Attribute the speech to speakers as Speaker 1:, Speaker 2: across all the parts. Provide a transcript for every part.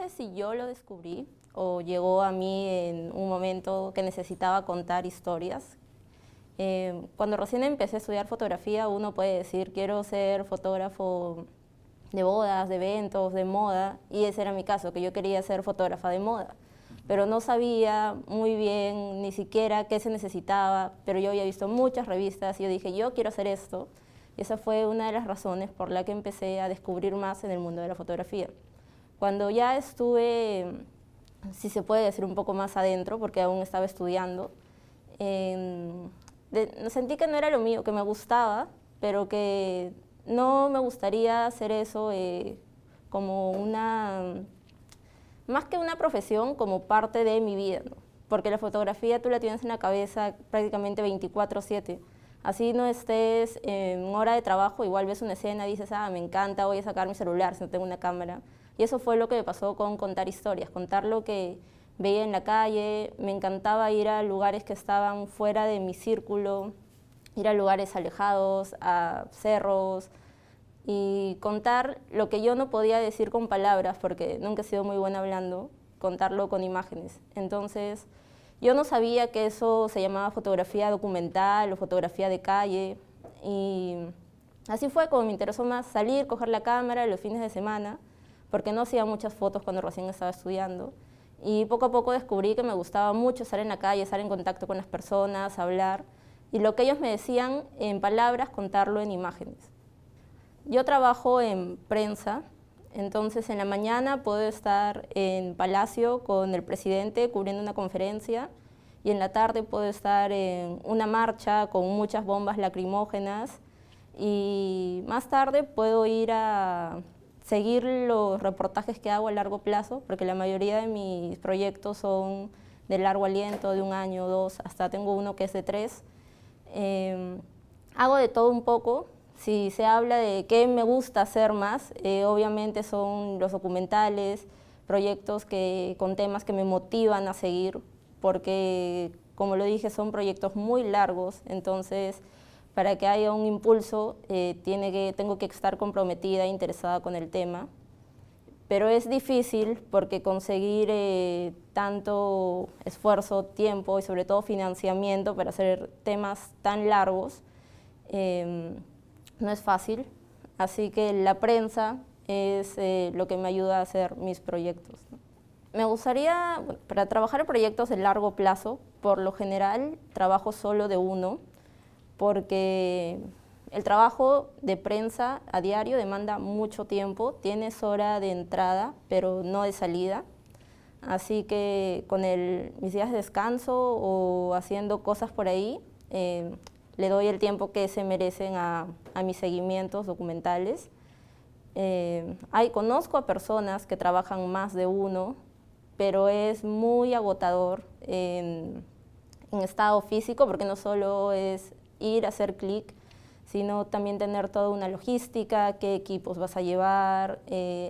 Speaker 1: sé si yo lo descubrí o llegó a mí en un momento que necesitaba contar historias. Cuando recién empecé a estudiar fotografía, uno puede decir, quiero ser fotógrafo de bodas, de eventos, de moda, y ese era mi caso, que yo quería ser fotógrafa de moda, pero no sabía muy bien ni siquiera qué se necesitaba, pero yo había visto muchas revistas y yo dije, yo quiero hacer esto, y esa fue una de las razones por la que empecé a descubrir más en el mundo de la fotografía. Cuando ya estuve, si se puede decir, un poco más adentro, porque aún estaba estudiando, sentí que no era lo mío, que me gustaba, pero que no me gustaría hacer eso como más que una profesión, como parte de mi vida, ¿no? Porque la fotografía tú la tienes en la cabeza prácticamente 24/7. Así no estés en hora de trabajo, igual ves una escena y dices, me encanta, voy a sacar mi celular si no tengo una cámara. Y eso fue lo que me pasó con contar historias, contar lo que veía en la calle. Me encantaba ir a lugares que estaban fuera de mi círculo, ir a lugares alejados, a cerros, y contar lo que yo no podía decir con palabras, porque nunca he sido muy buena hablando, contarlo con imágenes. Entonces, yo no sabía que eso se llamaba fotografía documental o fotografía de calle, y así fue como me interesó más salir, coger la cámara los fines de semana, porque no hacía muchas fotos cuando recién estaba estudiando, y poco a poco descubrí que me gustaba mucho estar en la calle, estar en contacto con las personas, hablar, y lo que ellos me decían en palabras, contarlo en imágenes. Yo trabajo en prensa, entonces en la mañana puedo estar en Palacio con el presidente cubriendo una conferencia, y en la tarde puedo estar en una marcha con muchas bombas lacrimógenas, y más tarde puedo ir a seguir los reportajes que hago a largo plazo, porque la mayoría de mis proyectos son de largo aliento, de 1 año, 2, hasta tengo uno que es de 3. Hago de todo un poco. Si se habla de qué me gusta hacer más, obviamente son los documentales, proyectos con temas que me motivan a seguir, porque, como lo dije, son proyectos muy largos, entonces para que haya un impulso tengo que estar comprometida e interesada con el tema. Pero es difícil porque conseguir tanto esfuerzo, tiempo y sobre todo financiamiento para hacer temas tan largos no es fácil, así que la prensa es lo que me ayuda a hacer mis proyectos, ¿no? Me gustaría, para trabajar en proyectos de largo plazo, por lo general trabajo solo de uno, porque el trabajo de prensa a diario demanda mucho tiempo, tienes hora de entrada, pero no de salida, así que con mis días de descanso o haciendo cosas por ahí, le doy el tiempo que se merecen a mis seguimientos documentales. Conozco a personas que trabajan más de uno, pero es muy agotador en estado físico, porque no solo es ir a hacer clic, sino también tener toda una logística, qué equipos vas a llevar,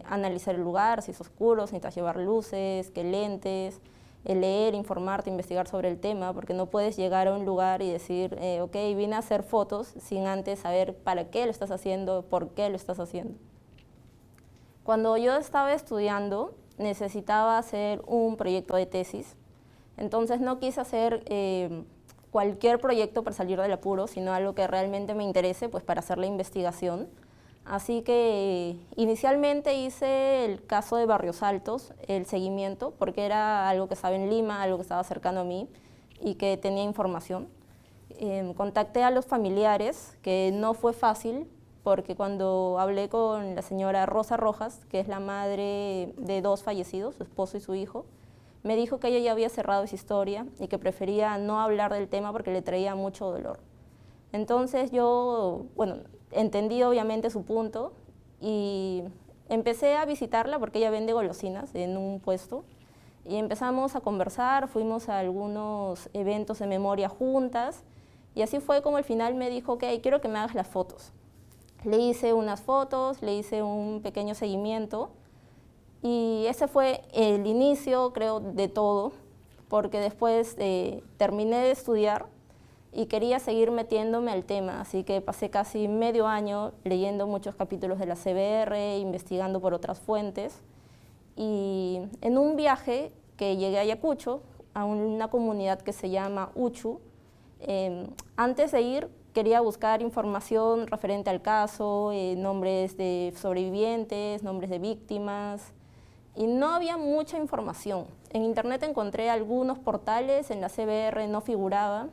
Speaker 1: analizar el lugar, si es oscuro, si necesitas llevar luces, qué lentes, leer, informarte, investigar sobre el tema, porque no puedes llegar a un lugar y decir, ok, vine a hacer fotos, sin antes saber para qué lo estás haciendo, por qué lo estás haciendo. Cuando yo estaba estudiando, necesitaba hacer un proyecto de tesis, entonces no quise hacer cualquier proyecto para salir del apuro, sino algo que realmente me interese, pues para hacer la investigación. Así que inicialmente hice el caso de Barrios Altos, el seguimiento, porque era algo que estaba en Lima, algo que estaba cercano a mí y que tenía información. Contacté a los familiares, que no fue fácil, porque cuando hablé con la señora Rosa Rojas, que es la madre de 2 fallecidos, su esposo y su hijo, me dijo que ella ya había cerrado esa historia y que prefería no hablar del tema porque le traía mucho dolor. Entonces yo, entendí obviamente su punto y empecé a visitarla porque ella vende golosinas en un puesto, y empezamos a conversar, fuimos a algunos eventos de memoria juntas, y así fue como al final me dijo, ok, quiero que me hagas las fotos. Le hice unas fotos, le hice un pequeño seguimiento, y ese fue el inicio, creo, de todo, porque después terminé de estudiar y quería seguir metiéndome al tema, así que pasé casi medio año leyendo muchos capítulos de la CBR, investigando por otras fuentes, Y en un viaje que llegué a Ayacucho, a una comunidad que se llama Uchu, antes de ir quería buscar información referente al caso, nombres de sobrevivientes, nombres de víctimas, y no había mucha información. En internet encontré algunos portales, en la CBR no figuraba,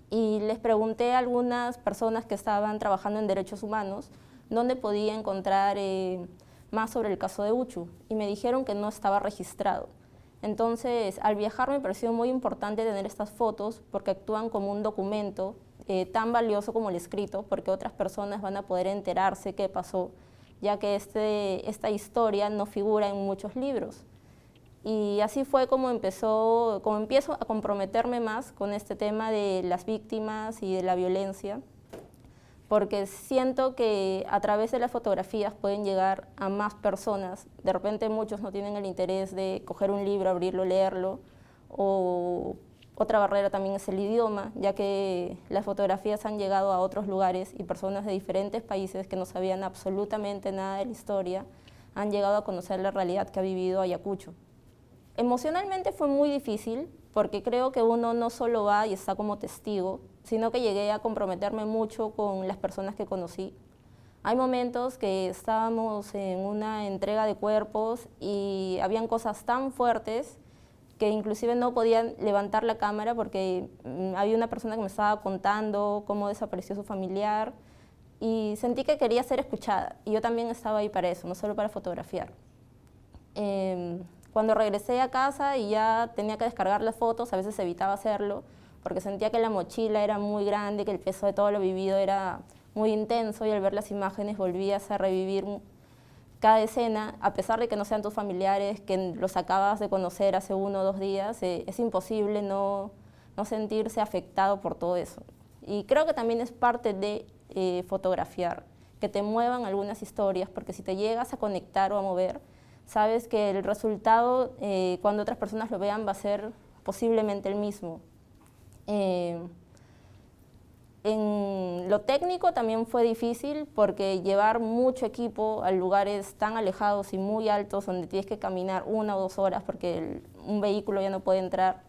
Speaker 1: y les pregunté a algunas personas que estaban trabajando en derechos humanos dónde podía encontrar más sobre el caso de Uchu, y me dijeron que no estaba registrado. Entonces, al viajar me pareció muy importante tener estas fotos porque actúan como un documento tan valioso como el escrito, porque otras personas van a poder enterarse qué pasó, ya que esta historia no figura en muchos libros. Y así fue como empiezo a comprometerme más con este tema de las víctimas y de la violencia, porque siento que a través de las fotografías pueden llegar a más personas. De repente muchos no tienen el interés de coger un libro, abrirlo, leerlo, o otra barrera también es el idioma, ya que las fotografías han llegado a otros lugares y personas de diferentes países que no sabían absolutamente nada de la historia han llegado a conocer la realidad que ha vivido Ayacucho. Emocionalmente fue muy difícil porque creo que uno no solo va y está como testigo, sino que llegué a comprometerme mucho con las personas que conocí. Hay momentos que estábamos en una entrega de cuerpos y habían cosas tan fuertes que inclusive no podían levantar la cámara porque había una persona que me estaba contando cómo desapareció su familiar y sentí que quería ser escuchada y yo también estaba ahí para eso, no solo para fotografiar. Cuando regresé a casa y ya tenía que descargar las fotos, a veces evitaba hacerlo porque sentía que la mochila era muy grande, que el peso de todo lo vivido era muy intenso y al ver las imágenes volvías a revivir cada escena, a pesar de que no sean tus familiares, que los acabas de conocer hace 1 o 2 días, es imposible no sentirse afectado por todo eso. Y creo que también es parte de fotografiar, que te muevan algunas historias, porque si te llegas a conectar o a mover, sabes que el resultado, cuando otras personas lo vean, va a ser posiblemente el mismo. En lo técnico también fue difícil porque llevar mucho equipo a lugares tan alejados y muy altos donde tienes que caminar 1 o 2 horas porque un vehículo ya no puede entrar,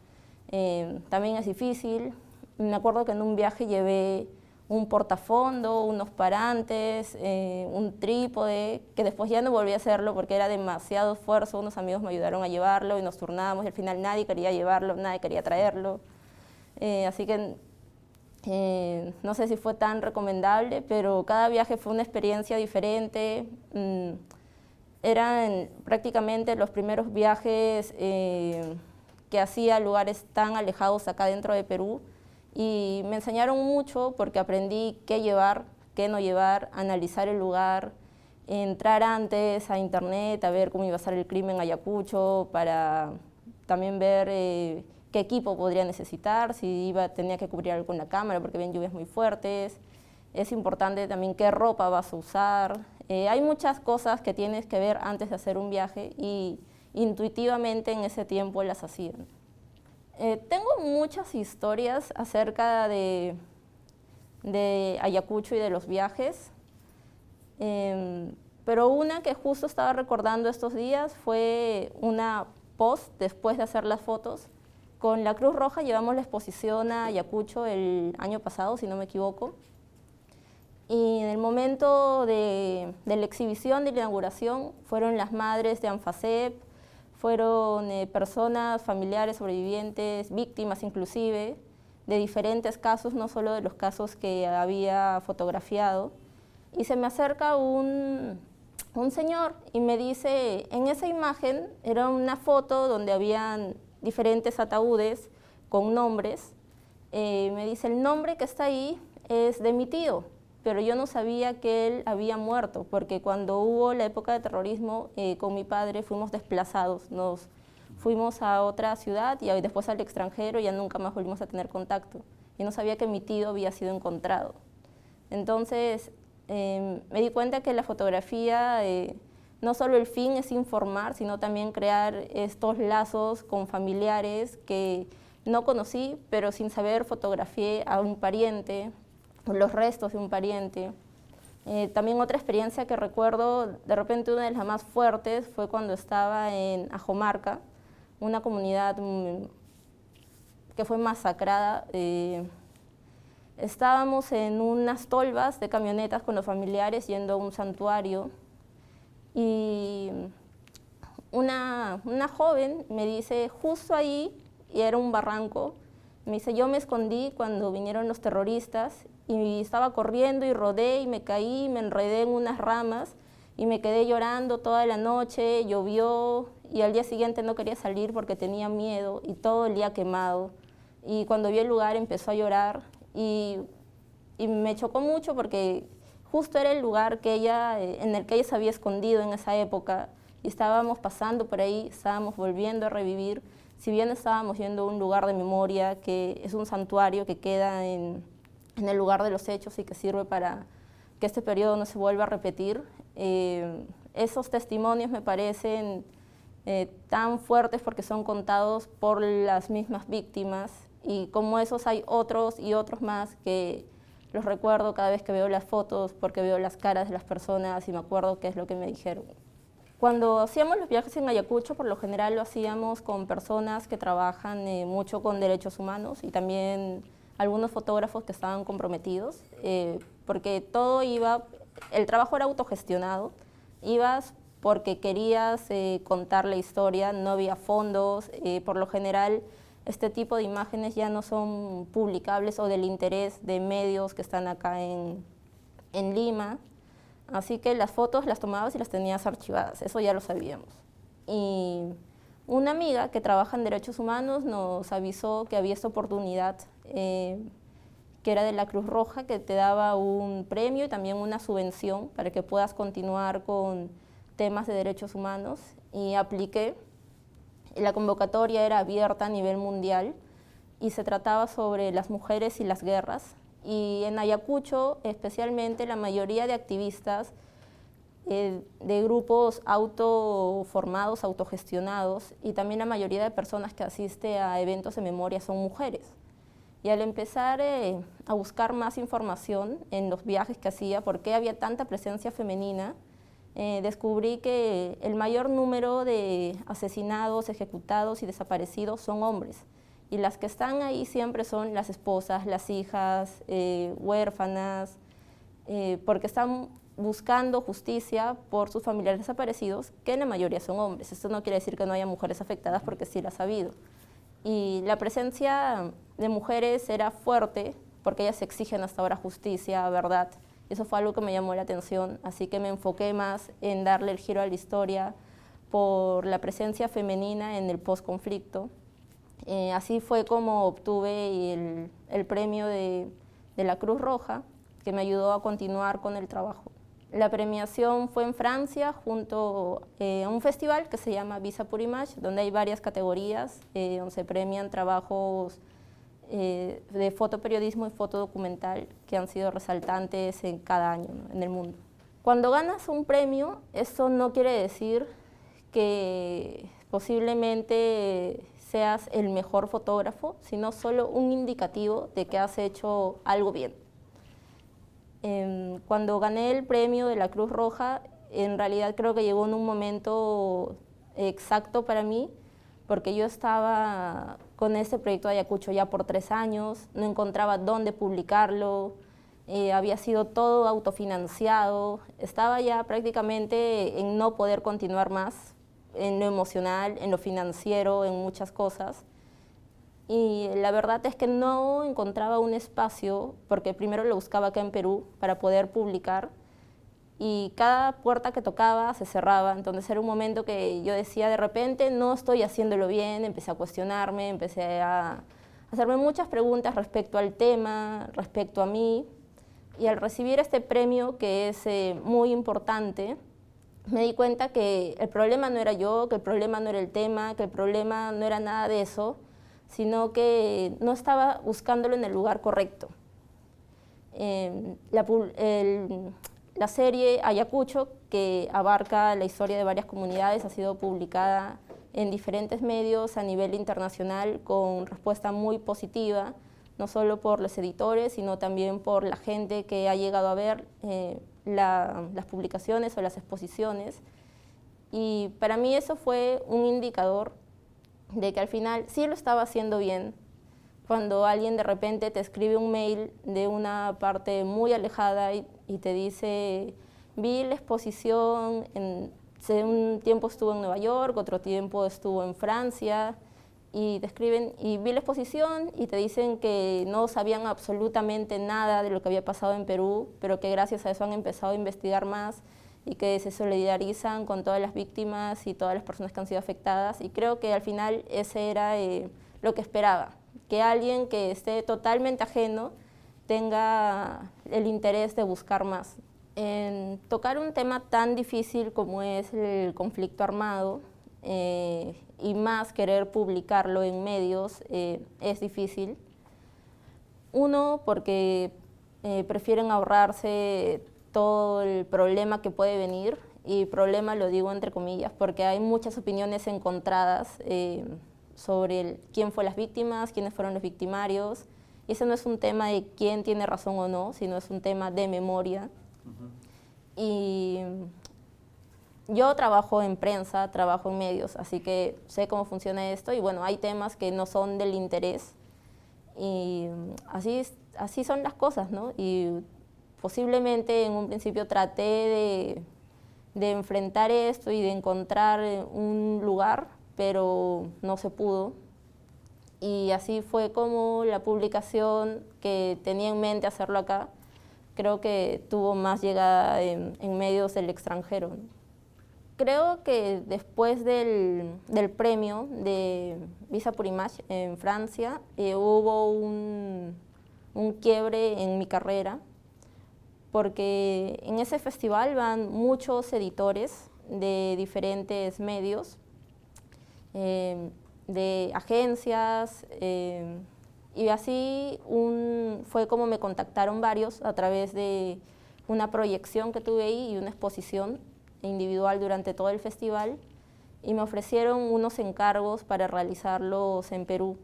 Speaker 1: también es difícil. Me acuerdo que en un viaje llevé un portafondo, unos parantes, un trípode, que después ya no volví a hacerlo porque era demasiado esfuerzo. Unos amigos me ayudaron a llevarlo y nos turnábamos y al final nadie quería llevarlo, nadie quería traerlo. Así que no sé si fue tan recomendable, pero cada viaje fue una experiencia diferente. Eran prácticamente los primeros viajes que hacía a lugares tan alejados acá dentro de Perú y me enseñaron mucho porque aprendí qué llevar, qué no llevar, analizar el lugar, entrar antes a internet a ver cómo iba a ser el crimen en Ayacucho para también ver qué equipo podría necesitar, si tenía que cubrir algo con la cámara porque ven lluvias muy fuertes. Es importante también qué ropa vas a usar. Hay muchas cosas que tienes que ver antes de hacer un viaje y intuitivamente en ese tiempo las hacían. Tengo muchas historias acerca de Ayacucho y de los viajes, pero una que justo estaba recordando estos días fue una post después de hacer las fotos. Con la Cruz Roja llevamos la exposición a Ayacucho el año pasado, si no me equivoco, y en el momento de la exhibición, de la inauguración, fueron las madres de ANFACEP, fueron personas, familiares, sobrevivientes, víctimas inclusive, de diferentes casos, no solo de los casos que había fotografiado. Y se me acerca un señor y me dice, en esa imagen era una foto donde habían diferentes ataúdes con nombres. Me dice, el nombre que está ahí es de mi tío, pero yo no sabía que él había muerto, porque cuando hubo la época de terrorismo, con mi padre fuimos desplazados, nos fuimos a otra ciudad y después al extranjero y ya nunca más volvimos a tener contacto. Y no sabía que mi tío había sido encontrado. Entonces, me di cuenta que la fotografía, no solo el fin es informar, sino también crear estos lazos con familiares que no conocí, pero sin saber fotografié a un pariente, los restos de un pariente. También otra experiencia que recuerdo, de repente una de las más fuertes, fue cuando estaba en Ajomarca, una comunidad que fue masacrada. Estábamos en unas tolvas de camionetas con los familiares yendo a un santuario y una joven me dice, justo ahí, y era un barranco, me dice, yo me escondí cuando vinieron los terroristas y estaba corriendo y rodé y me caí, me enredé en unas ramas y me quedé llorando toda la noche, llovió y al día siguiente no quería salir porque tenía miedo y todo el día quemado. Y cuando vi el lugar empezó a llorar y me chocó mucho porque justo era el lugar que en el que ella se había escondido en esa época y estábamos pasando por ahí, estábamos volviendo a revivir, si bien estábamos yendo a un lugar de memoria que es un santuario que queda en el lugar de los hechos y que sirve para que este periodo no se vuelva a repetir. Esos testimonios me parecen tan fuertes porque son contados por las mismas víctimas y como esos hay otros y otros más que los recuerdo cada vez que veo las fotos porque veo las caras de las personas y me acuerdo qué es lo que me dijeron. Cuando hacíamos los viajes en Ayacucho, por lo general lo hacíamos con personas que trabajan mucho con derechos humanos y también algunos fotógrafos que estaban comprometidos, porque todo el trabajo era autogestionado, ibas porque querías contar la historia, no había fondos, por lo general este tipo de imágenes ya no son publicables o del interés de medios que están acá en Lima, así que las fotos las tomabas y las tenías archivadas, eso ya lo sabíamos. Y una amiga que trabaja en derechos humanos nos avisó que había esta oportunidad que era de la Cruz Roja, que te daba un premio y también una subvención para que puedas continuar con temas de derechos humanos y apliqué. La convocatoria era abierta a nivel mundial y se trataba sobre las mujeres y las guerras. Y en Ayacucho, especialmente, la mayoría de activistas de grupos autoformados, autogestionados, y también la mayoría de personas que asiste a eventos de memoria son mujeres. Y al empezar a buscar más información en los viajes que hacía, por qué había tanta presencia femenina, descubrí que el mayor número de asesinados, ejecutados y desaparecidos son hombres. Y las que están ahí siempre son las esposas, las hijas, huérfanas, porque están buscando justicia por sus familiares desaparecidos, que en la mayoría son hombres. Esto no quiere decir que no haya mujeres afectadas, porque sí las ha habido. Y la presencia de mujeres era fuerte, porque ellas exigen hasta ahora justicia, verdad. Eso fue algo que me llamó la atención, así que me enfoqué más en darle el giro a la historia por la presencia femenina en el posconflicto. Así fue como obtuve el premio de la Cruz Roja, que me ayudó a continuar con el trabajo. La premiación fue en Francia junto a un festival que se llama Visa pour Image, donde hay varias categorías, donde se premian trabajos de fotoperiodismo y fotodocumental que han sido resaltantes en cada año, ¿no?, en el mundo. Cuando ganas un premio, eso no quiere decir que posiblemente seas el mejor fotógrafo, sino solo un indicativo de que has hecho algo bien. Cuando gané el premio de la Cruz Roja, en realidad creo que llegó en un momento exacto para mí, porque yo estaba con este proyecto de Ayacucho ya por 3 años, no encontraba dónde publicarlo, había sido todo autofinanciado, estaba ya prácticamente en no poder continuar más, en lo emocional, en lo financiero, en muchas cosas. Y la verdad es que no encontraba un espacio, porque primero lo buscaba acá en Perú para poder publicar, y cada puerta que tocaba se cerraba, entonces era un momento que yo decía de repente no estoy haciéndolo bien, empecé a cuestionarme, empecé a hacerme muchas preguntas respecto al tema, respecto a mí, y al recibir este premio que es muy importante, me di cuenta que el problema no era yo, que el problema no era el tema, que el problema no era nada de eso, sino que no estaba buscándolo en el lugar correcto. La serie Ayacucho, que abarca la historia de varias comunidades, ha sido publicada en diferentes medios a nivel internacional con respuesta muy positiva, no solo por los editores, sino también por la gente que ha llegado a ver las publicaciones o las exposiciones. Y para mí eso fue un indicador de que al final sí lo estaba haciendo bien. Cuando alguien de repente te escribe un mail de una parte muy alejada y te dice, vi la exposición, un tiempo estuvo en Nueva York, otro tiempo estuvo en Francia, y te escriben, y vi la exposición y te dicen que no sabían absolutamente nada de lo que había pasado en Perú, pero que gracias a eso han empezado a investigar más y que se solidarizan con todas las víctimas y todas las personas que han sido afectadas. Y creo que al final ese era lo que esperaba, que alguien que esté totalmente ajeno tenga el interés de buscar más. En tocar un tema tan difícil como es el conflicto armado, y más querer publicarlo en medios, es difícil. Uno, porque prefieren ahorrarse todo el problema que puede venir, y problema lo digo entre comillas, porque hay muchas opiniones encontradas sobre quién fue las víctimas, quiénes fueron los victimarios, y ese no es un tema de quién tiene razón o no, sino es un tema de memoria. Y yo trabajo en prensa, trabajo en medios, así que sé cómo funciona esto, y bueno, hay temas que no son del interés, y así son las cosas, ¿no? Y posiblemente en un principio traté de enfrentar esto y de encontrar un lugar, pero no se pudo. Y así fue como la publicación que tenía en mente hacerlo acá, creo que tuvo más llegada en medios del extranjero, ¿no? Creo que después del premio de Visa pour Image en Francia, hubo un quiebre en mi carrera, porque en ese festival van muchos editores de diferentes medios, de agencias, y así fue como me contactaron varios a través de una proyección que tuve ahí y una exposición individual durante todo el festival, y me ofrecieron unos encargos para realizarlos en Perú,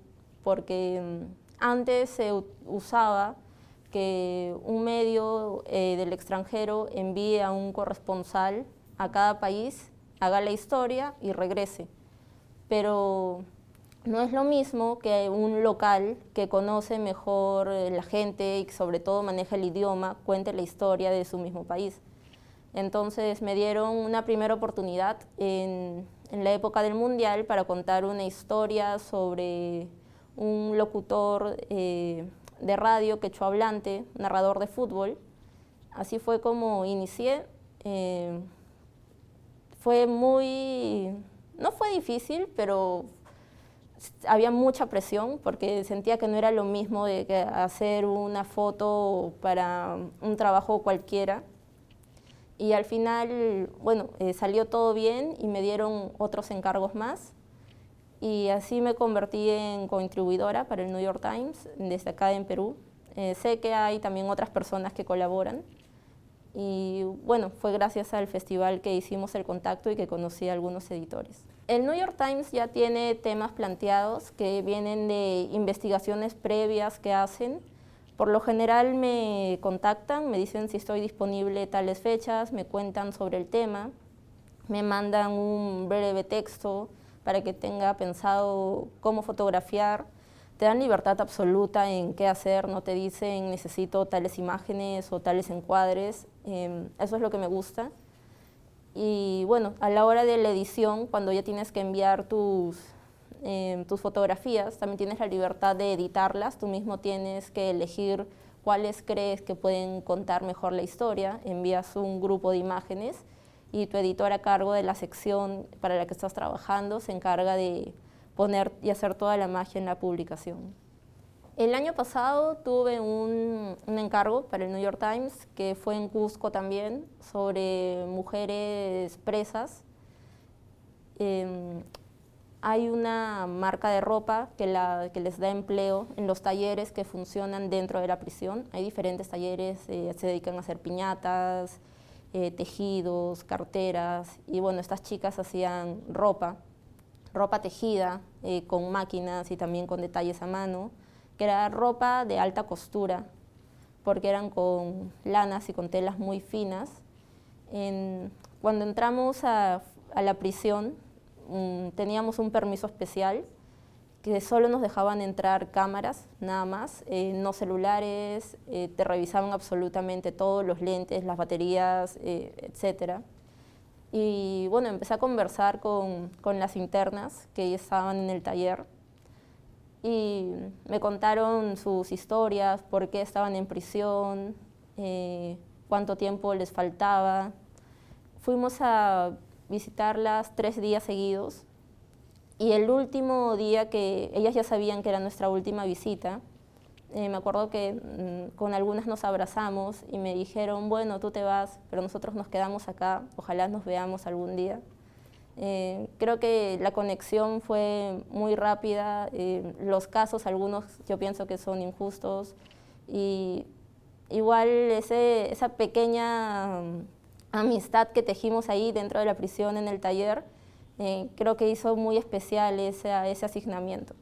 Speaker 1: porque antes se usaba que un medio del extranjero envíe a un corresponsal a cada país, haga la historia y regrese, pero no es lo mismo que un local que conoce mejor la gente y que sobre todo maneja el idioma, cuente la historia de su mismo país. Entonces me dieron una primera oportunidad en la época del Mundial para contar una historia sobre un locutor de radio quechohablante, narrador de fútbol. Así fue como inicié. No fue difícil, pero había mucha presión porque sentía que no era lo mismo de que hacer una foto para un trabajo cualquiera. Y al final, bueno, salió todo bien y me dieron otros encargos más. Y así me convertí en contribuidora para el New York Times desde acá en Perú. Sé que hay también otras personas que colaboran. Y bueno, fue gracias al festival que hicimos el contacto y que conocí a algunos editores. El New York Times ya tiene temas planteados que vienen de investigaciones previas que hacen. Por lo general me contactan, me dicen si estoy disponible tales fechas, me cuentan sobre el tema, me mandan un breve texto para que tenga pensado cómo fotografiar. Te dan libertad absoluta en qué hacer, no te dicen necesito tales imágenes o tales encuadres, eso es lo que me gusta. Y bueno, a la hora de la edición, cuando ya tienes que enviar tus fotografías, también tienes la libertad de editarlas, tú mismo tienes que elegir cuáles crees que pueden contar mejor la historia, envías un grupo de imágenes y tu editor a cargo de la sección para la que estás trabajando se encarga de poner y hacer toda la magia en la publicación. El año pasado tuve un encargo para el New York Times, que fue en Cusco también, sobre mujeres presas. Hay una marca de ropa que les da empleo en los talleres que funcionan dentro de la prisión. Hay diferentes talleres, se dedican a hacer piñatas, tejidos, carteras, y bueno, estas chicas hacían ropa tejida con máquinas y también con detalles a mano, que era ropa de alta costura, porque eran con lanas y con telas muy finas. Cuando entramos a la prisión, teníamos un permiso especial, que solo nos dejaban entrar cámaras, nada más, no celulares, te revisaban absolutamente todos los lentes, las baterías, etc. Y bueno, empecé a conversar con las internas que estaban en el taller y me contaron sus historias, por qué estaban en prisión, cuánto tiempo les faltaba. Fuimos a visitarlas 3 días seguidos y el último día que ellas ya sabían que era nuestra última visita, me acuerdo que con algunas nos abrazamos y me dijeron, bueno, tú te vas, pero nosotros nos quedamos acá, ojalá nos veamos algún día. Creo que la conexión fue muy rápida, los casos, algunos yo pienso que son injustos, y igual esa pequeña amistad que tejimos ahí dentro de la prisión en el taller, creo que hizo muy especial ese asignamiento.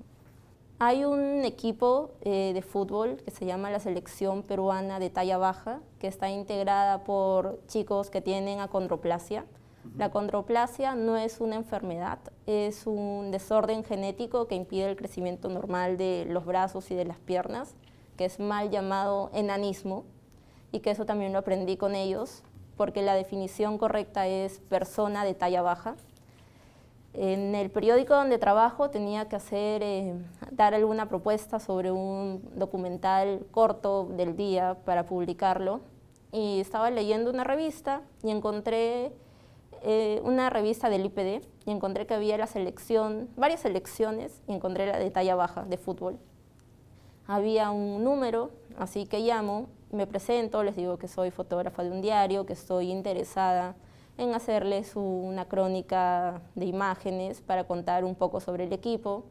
Speaker 1: Hay un equipo de fútbol que se llama la Selección Peruana de Talla Baja, que está integrada por chicos que tienen acondroplasia. La acondroplasia no es una enfermedad, es un desorden genético que impide el crecimiento normal de los brazos y de las piernas, que es mal llamado enanismo, y que eso también lo aprendí con ellos, porque la definición correcta es persona de talla baja. En el periódico donde trabajo tenía que dar alguna propuesta sobre un documental corto del día para publicarlo, y estaba leyendo una revista y encontré una revista del IPD y encontré que había varias selecciones, y encontré la de talla baja de fútbol. Había un número, así que llamo, me presento, les digo que soy fotógrafa de un diario, que estoy interesada en hacerles una crónica de imágenes para contar un poco sobre el equipo.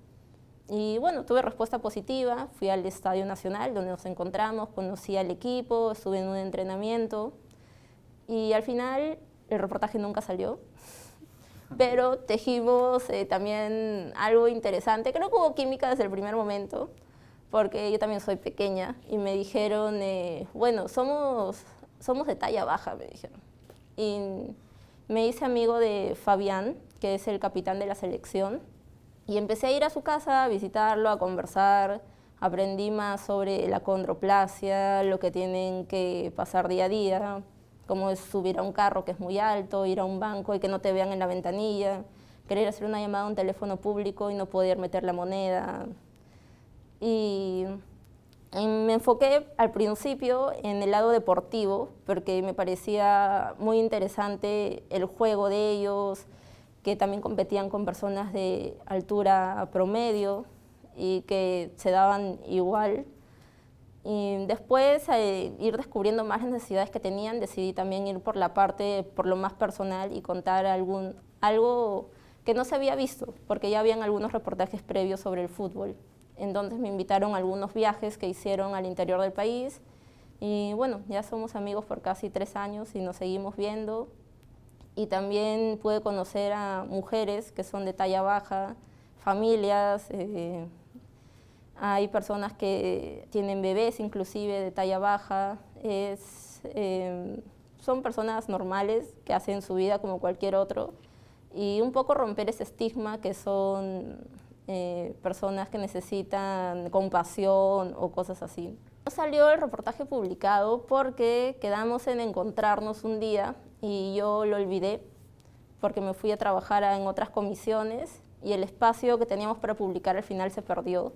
Speaker 1: Y bueno, tuve respuesta positiva, fui al Estadio Nacional donde nos encontramos, conocí al equipo, estuve en un entrenamiento y al final el reportaje nunca salió, pero tejimos también algo interesante. Creo que hubo química desde el primer momento, porque yo también soy pequeña y me dijeron, bueno, somos de talla baja, me dijeron. Y me hice amigo de Fabián, que es el capitán de la selección, y empecé a ir a su casa, a visitarlo, a conversar. Aprendí más sobre la acondroplasia, lo que tienen que pasar día a día, cómo es subir a un carro que es muy alto, ir a un banco y que no te vean en la ventanilla, querer hacer una llamada a un teléfono público y no poder meter la moneda. Y me enfoqué al principio en el lado deportivo, porque me parecía muy interesante el juego de ellos, que también competían con personas de altura promedio y que se daban igual. Y después, ir descubriendo más las necesidades que tenían, decidí también ir por lo más personal y contar algo que no se había visto, porque ya habían algunos reportajes previos sobre el fútbol. Entonces me invitaron a algunos viajes que hicieron al interior del país y bueno, ya somos amigos por casi 3 años y nos seguimos viendo. Y también pude conocer a mujeres que son de talla baja, familias, hay personas que tienen bebés inclusive de talla baja, son personas normales que hacen su vida como cualquier otro, y un poco romper ese estigma que son personas que necesitan compasión o cosas así. No salió el reportaje publicado porque quedamos en encontrarnos un día y yo lo olvidé porque me fui a trabajar en otras comisiones y el espacio que teníamos para publicar al final se perdió.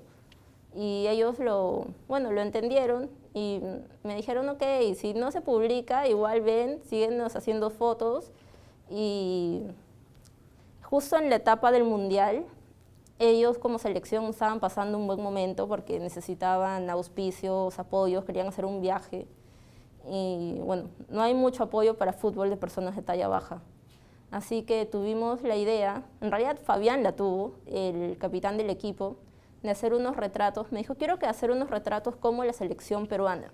Speaker 1: Y ellos lo entendieron y me dijeron, ok, si no se publica, igual ven, síguenos haciendo fotos. Y justo en la etapa del Mundial, ellos como selección estaban pasando un buen momento porque necesitaban auspicios, apoyos, querían hacer un viaje. Y bueno, no hay mucho apoyo para fútbol de personas de talla baja. Así que tuvimos la idea, en realidad Fabián la tuvo, el capitán del equipo, de hacer unos retratos. Me dijo, quiero hacer unos retratos como la selección peruana.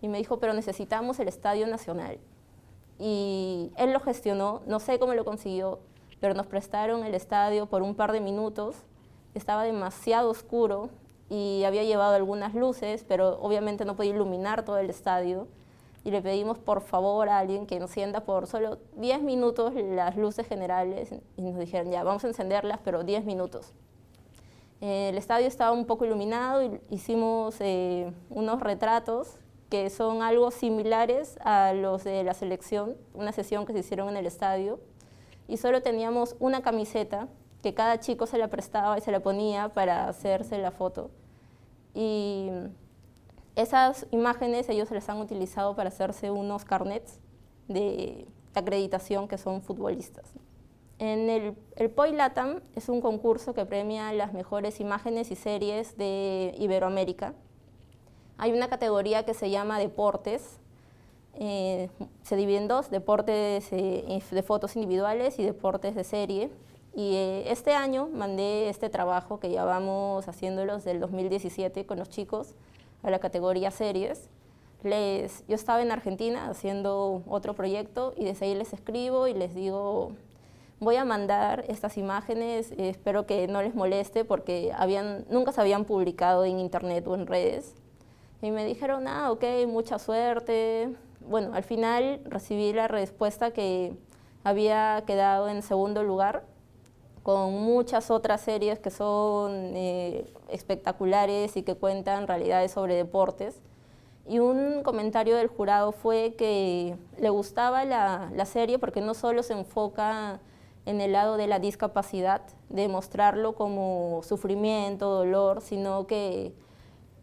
Speaker 1: Y me dijo, pero necesitamos el Estadio Nacional. Y él lo gestionó, no sé cómo lo consiguió, pero nos prestaron el estadio por un par de minutos. Estaba demasiado oscuro y había llevado algunas luces, pero obviamente no podía iluminar todo el estadio. Y le pedimos por favor a alguien que encienda por solo 10 minutos las luces generales y nos dijeron, ya, vamos a encenderlas, pero 10 minutos. El estadio estaba un poco iluminado y hicimos unos retratos que son algo similares a los de la selección, una sesión que se hicieron en el estadio, y solo teníamos una camiseta que cada chico se la prestaba y se la ponía para hacerse la foto. Y esas imágenes ellos las han utilizado para hacerse unos carnets de acreditación que son futbolistas. En el POI LATAM es un concurso que premia las mejores imágenes y series de Iberoamérica. Hay una categoría que se llama deportes, se divide en dos, deportes de fotos individuales y deportes de serie. Y este año mandé este trabajo que llevamos haciéndolos del 2017 con los chicos a la categoría series. Yo estaba en Argentina haciendo otro proyecto y desde ahí les escribo y les digo, voy a mandar estas imágenes, espero que no les moleste porque nunca se habían publicado en internet o en redes. Y me dijeron, ok, mucha suerte. Bueno, al final recibí la respuesta que había quedado en segundo lugar, con muchas otras series que son espectaculares y que cuentan realidades sobre deportes. Y un comentario del jurado fue que le gustaba la serie porque no solo se enfoca en el lado de la discapacidad, de mostrarlo como sufrimiento, dolor, sino que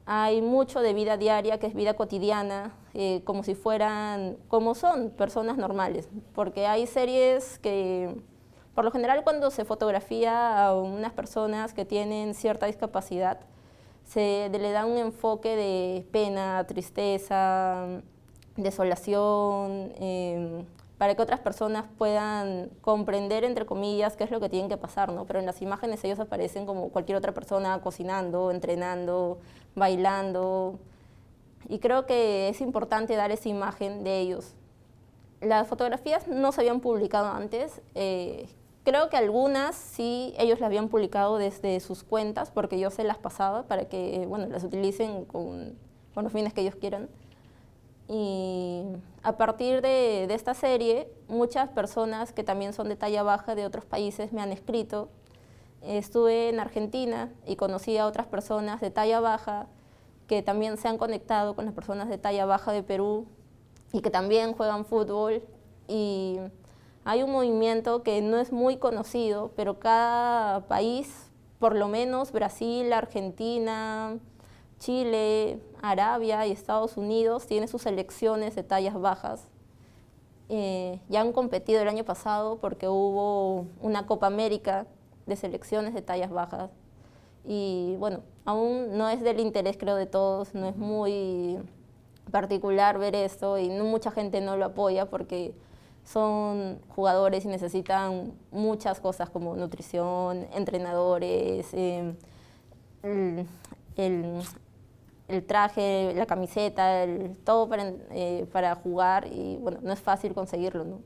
Speaker 1: hay mucho de vida diaria, que es vida cotidiana, como son personas normales, porque hay series que, por lo general, cuando se fotografía a unas personas que tienen cierta discapacidad, se le da un enfoque de pena, tristeza, desolación, para que otras personas puedan comprender, entre comillas, qué es lo que tienen que pasar, ¿no? Pero en las imágenes ellos aparecen como cualquier otra persona, cocinando, entrenando, bailando, y creo que es importante dar esa imagen de ellos. Las fotografías no se habían publicado antes, creo que algunas sí ellos las habían publicado desde sus cuentas, porque yo se las pasaba para que, bueno, las utilicen con los fines que ellos quieran. Y a partir de esta serie, muchas personas que también son de talla baja de otros países me han escrito. Estuve en Argentina y conocí a otras personas de talla baja que también se han conectado con las personas de talla baja de Perú y que también juegan fútbol. Y hay un movimiento que no es muy conocido, pero cada país, por lo menos Brasil, Argentina, Chile, Arabia y Estados Unidos, tiene sus selecciones de tallas bajas. Ya han competido el año pasado porque hubo una Copa América de selecciones de tallas bajas. Y bueno, aún no es del interés, creo, de todos, no es muy particular ver esto y mucha gente no lo apoya porque son jugadores y necesitan muchas cosas como nutrición, entrenadores, el traje, la camiseta, todo para jugar y bueno, no es fácil conseguirlo, ¿no?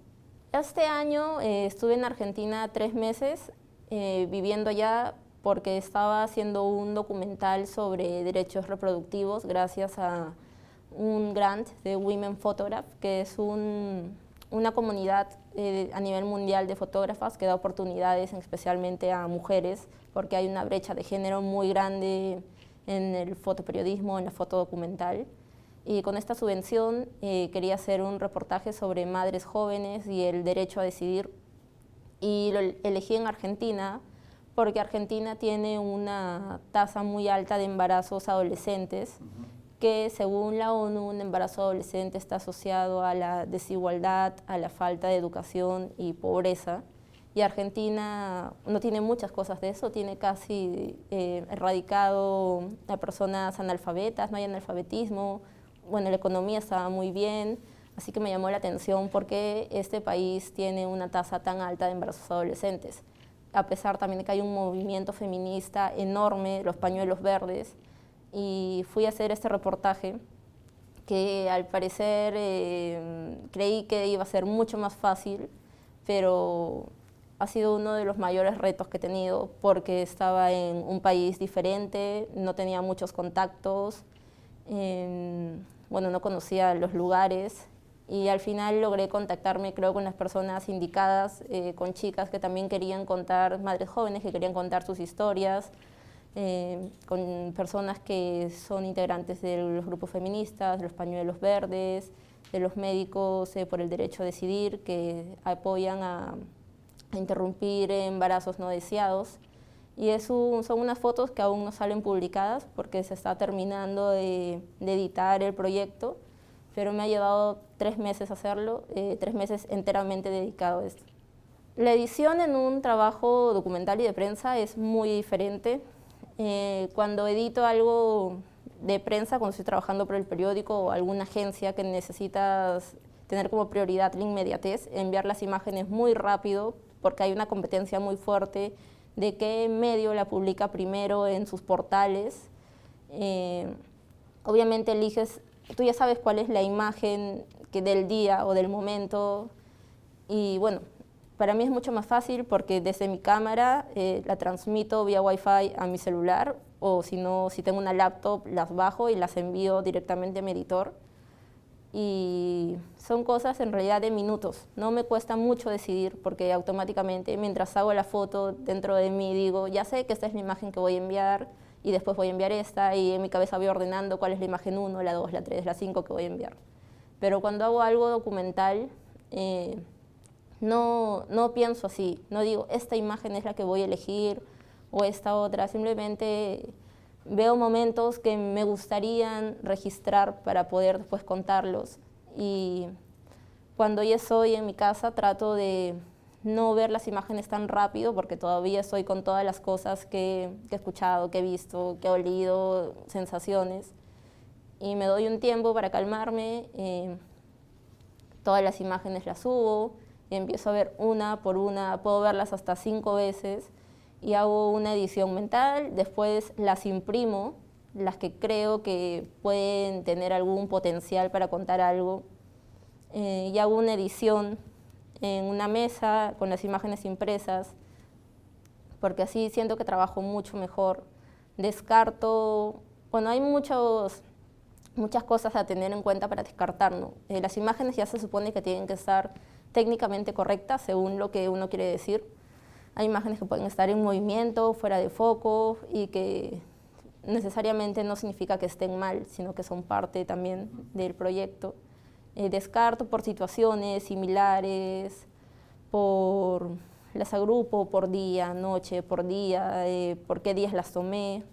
Speaker 1: Este año estuve en Argentina 3 meses viviendo allá porque estaba haciendo un documental sobre derechos reproductivos gracias a un grant de Women Photograph, que es una comunidad a nivel mundial de fotógrafas que da oportunidades especialmente a mujeres porque hay una brecha de género muy grande en el fotoperiodismo, en la foto documental. Y con esta subvención quería hacer un reportaje sobre madres jóvenes y el derecho a decidir. Y lo elegí en Argentina porque Argentina tiene una tasa muy alta de embarazos adolescentes, que según la ONU un embarazo adolescente está asociado a la desigualdad, a la falta de educación y pobreza. Y Argentina no tiene muchas cosas de eso, tiene casi erradicado a personas analfabetas, no hay analfabetismo, bueno, la economía estaba muy bien, así que me llamó la atención por qué este país tiene una tasa tan alta de embarazos adolescentes, a pesar también de que hay un movimiento feminista enorme, los pañuelos verdes, y fui a hacer este reportaje que al parecer creí que iba a ser mucho más fácil, pero ha sido uno de los mayores retos que he tenido porque estaba en un país diferente, no tenía muchos contactos, bueno, no conocía los lugares y al final logré contactarme, creo, con las personas indicadas, con chicas que también querían contar, madres jóvenes que querían contar sus historias, con personas que son integrantes de los grupos feministas, de los pañuelos verdes, de los médicos por el derecho a decidir, que apoyan a interrumpir embarazos no deseados. Y son unas fotos que aún no salen publicadas porque se está terminando de editar el proyecto, pero me ha llevado 3 meses hacerlo, 3 meses enteramente dedicado a esto. La edición en un trabajo documental y de prensa es muy diferente. Cuando edito algo de prensa, cuando estoy trabajando por el periódico o alguna agencia que necesitas tener como prioridad la inmediatez, enviar las imágenes muy rápido porque hay una competencia muy fuerte de qué medio la publica primero en sus portales. Obviamente eliges, tú ya sabes cuál es la imagen del día o del momento y bueno, para mí es mucho más fácil porque desde mi cámara la transmito vía Wi-Fi a mi celular o si no, si tengo una laptop, las bajo y las envío directamente a mi editor. Y son cosas en realidad de minutos. No me cuesta mucho decidir porque automáticamente mientras hago la foto dentro de mí digo, ya sé que esta es la imagen que voy a enviar y después voy a enviar esta y en mi cabeza voy ordenando cuál es la imagen 1, la 2, la 3, la 5 que voy a enviar. Pero cuando hago algo documental, no pienso así, no digo esta imagen es la que voy a elegir o esta otra, simplemente veo momentos que me gustaría registrar para poder después contarlos y cuando ya estoy en mi casa trato de no ver las imágenes tan rápido porque todavía estoy con todas las cosas que he escuchado, que he visto, que he olido, sensaciones y me doy un tiempo para calmarme, todas las imágenes las subo y empiezo a ver una por una, puedo verlas hasta 5 veces y hago una edición mental, después las imprimo, las que creo que pueden tener algún potencial para contar algo, y hago una edición en una mesa con las imágenes impresas, porque así siento que trabajo mucho mejor. Descarto, bueno, hay muchas cosas a tener en cuenta para descartar, ¿no? Las imágenes ya se supone que tienen que estar técnicamente correctas según lo que uno quiere decir. Hay imágenes que pueden estar en movimiento, fuera de foco y que necesariamente no significa que estén mal, sino que son parte también del proyecto. Descarto por situaciones similares, las agrupo por día, noche, por día, por qué días las tomé.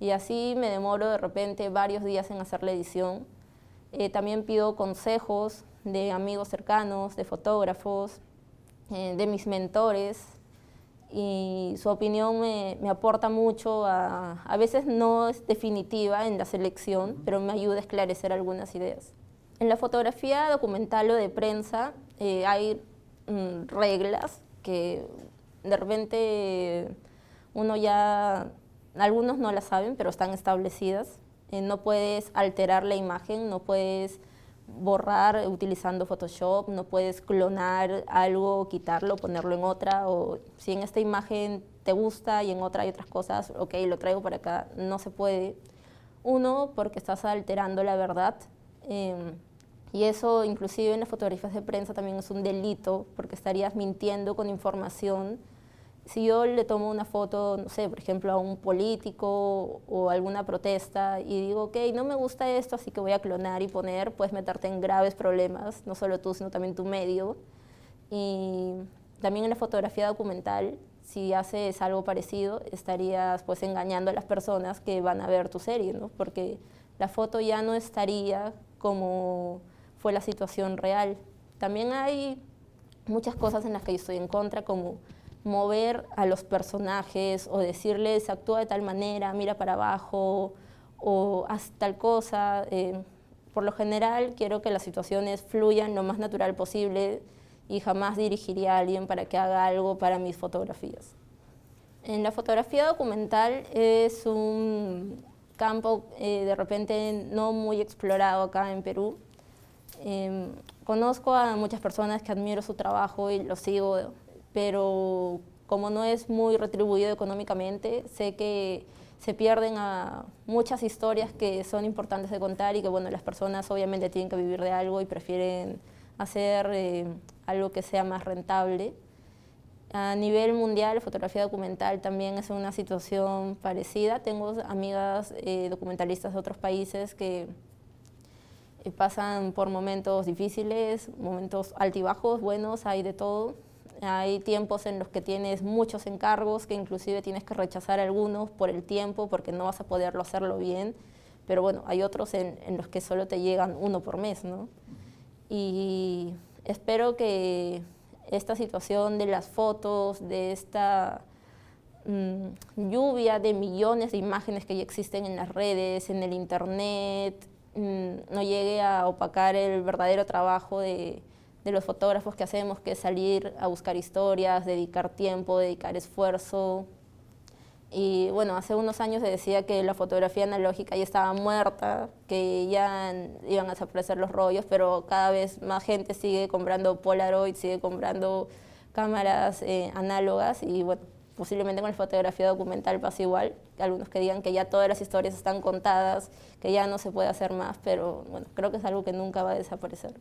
Speaker 1: Y así me demoro de repente varios días en hacer la edición. También pido consejos de amigos cercanos, de fotógrafos, de mis mentores, y su opinión me aporta mucho, a veces no es definitiva en la selección, pero me ayuda a esclarecer algunas ideas. En la fotografía documental o de prensa hay reglas que de repente algunos no las saben, pero están establecidas. No puedes alterar la imagen, no puedes borrar utilizando Photoshop, no puedes clonar algo, quitarlo, ponerlo en otra, o si en esta imagen te gusta y en otra hay otras cosas, ok, lo traigo para acá, no se puede. Uno, porque estás alterando la verdad, y eso inclusive en las fotografías de prensa también es un delito, porque estarías mintiendo con información. Si yo le tomo una foto, no sé, por ejemplo, a un político o alguna protesta y digo, ok, no me gusta esto, así que voy a clonar y poner, puedes meterte en graves problemas, no solo tú, sino también tu medio. Y también en la fotografía documental, si haces algo parecido, estarías pues engañando a las personas que van a ver tu serie, ¿no? Porque la foto ya no estaría como fue la situación real. También hay muchas cosas en las que yo estoy en contra, como mover a los personajes o decirles actúa de tal manera, mira para abajo o haz tal cosa. Por lo general quiero que las situaciones fluyan lo más natural posible y jamás dirigiría a alguien para que haga algo para mis fotografías. En la fotografía documental es un campo de repente no muy explorado acá en Perú. Conozco a muchas personas que admiro su trabajo y los sigo pero como no es muy retribuido económicamente, sé que se pierden a muchas historias que son importantes de contar y que bueno, las personas obviamente tienen que vivir de algo y prefieren hacer algo que sea más rentable. A nivel mundial, la fotografía documental también es una situación parecida. Tengo amigas documentalistas de otros países que pasan por momentos difíciles, momentos altibajos, buenos, hay de todo. Hay tiempos en los que tienes muchos encargos, que inclusive tienes que rechazar algunos por el tiempo, porque no vas a poderlo hacerlo bien. Pero bueno, hay otros en los que solo te llegan uno por mes, ¿no? Y espero que esta situación de las fotos, de esta lluvia de millones de imágenes que ya existen en las redes, en el internet, no llegue a opacar el verdadero trabajo de los fotógrafos que hacemos, que es salir a buscar historias, dedicar tiempo, dedicar esfuerzo. Y bueno, hace unos años se decía que la fotografía analógica ya estaba muerta, que ya iban a desaparecer los rollos, pero cada vez más gente sigue comprando Polaroid, sigue comprando cámaras análogas y bueno, posiblemente con la fotografía documental pasa igual. Algunos que digan que ya todas las historias están contadas, que ya no se puede hacer más, pero bueno, creo que es algo que nunca va a desaparecer.